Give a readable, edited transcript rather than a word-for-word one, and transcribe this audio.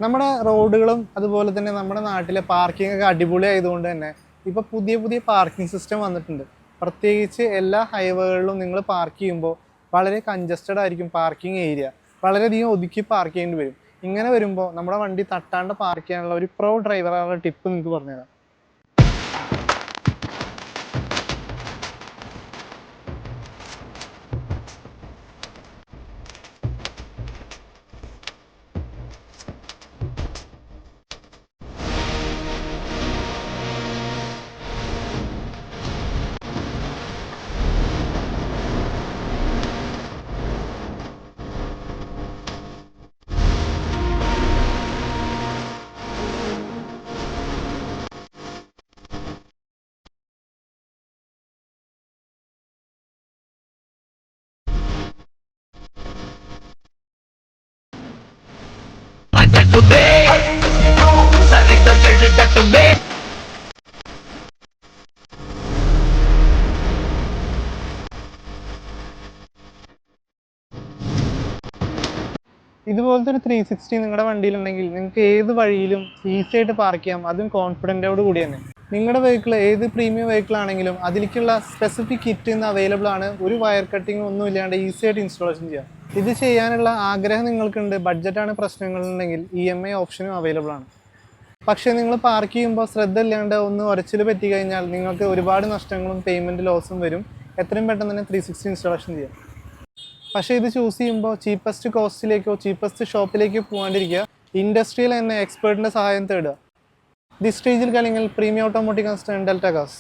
നമ്മുടെ റോഡുകളും അതുപോലെ തന്നെ നമ്മുടെ നാട്ടിലെ പാർക്കിംഗ് ഒക്കെ അടിപൊളി ആയതുകൊണ്ട് തന്നെ ഇപ്പോൾ പുതിയ പുതിയ പാർക്കിംഗ് സിസ്റ്റം വന്നിട്ടുണ്ട്. പ്രത്യേകിച്ച് എല്ലാ ഹൈവേകളിലും നിങ്ങൾ പാർക്ക് ചെയ്യുമ്പോൾ വളരെ കൺജസ്റ്റഡ് ആയിരിക്കും പാർക്കിംഗ് ഏരിയ. വളരെയധികം ഒതുക്കി പാർക്ക് ചെയ്യേണ്ടി വരും. ഇങ്ങനെ വരുമ്പോൾ നമ്മുടെ വണ്ടി തട്ടാണ്ട് പാർക്ക് ചെയ്യാനുള്ള ഒരു പ്രോ ഡ്രൈവറാനുള്ള ടിപ്പ് നിങ്ങൾക്ക് പറഞ്ഞുതരാം. ഇതുപോലത്തെ ഒരു 360 നിങ്ങളുടെ വണ്ടിയിലുണ്ടെങ്കിൽ നിങ്ങൾക്ക് ഏത് വഴിയിലും ഈസി ആയിട്ട് പാർക്ക് ചെയ്യാം, അതും കോൺഫിഡൻറ്റോട് കൂടി തന്നെ. നിങ്ങളുടെ വെഹിക്കിൾ ഏത് പ്രീമിയം വെഹിക്കിൾ ആണെങ്കിലും അതിലേക്കുള്ള സ്പെസിഫിക് കിറ്റ് ഇന്ന് അവൈലബിൾ ആണ്. ഒരു വയർ കട്ടിങ് ഒന്നും ഇല്ലാണ്ട് ഈസി ആയിട്ട് ഇൻസ്റ്റാളേഷൻ ചെയ്യാം. ഇത് ചെയ്യാനുള്ള ആഗ്രഹം നിങ്ങൾക്കുണ്ട്, ബഡ്ജറ്റാണ് പ്രശ്നങ്ങളുണ്ടെങ്കിൽ EMI ഓപ്ഷനും അവൈലബിൾ ആണ്. പക്ഷേ നിങ്ങൾ പാർക്ക് ചെയ്യുമ്പോൾ ശ്രദ്ധ ഇല്ലാണ്ട് ഒന്ന് ഉരച്ചിൽ പറ്റി കഴിഞ്ഞാൽ നിങ്ങൾക്ക് ഒരുപാട് നഷ്ടങ്ങളും പേയ്മെൻറ്റ് ലോസും വരും. എത്രയും പെട്ടെന്ന് തന്നെ 360 ഇൻസ്റ്റാളേഷൻ ചെയ്യാം. പക്ഷേ ഇത് ചൂസ് ചെയ്യുമ്പോൾ ചീപ്പസ്റ്റ് കോസ്റ്റിലേക്കോ ചീപ്പസ്റ്റ് ഷോപ്പിലേക്കോ പോകാണ്ടിരിക്കുക. ഇൻഡസ്ട്രിയിൽ തന്നെ എക്സ്പേർട്ടിൻ്റെ സഹായം തേടുക. ദിസ് സ്റ്റേജിൽ അല്ലെങ്കിൽ പ്രീമിയം ഓട്ടോമോട്ടീവ് കൺസേൺ ഡെൽറ്റ കാസ്.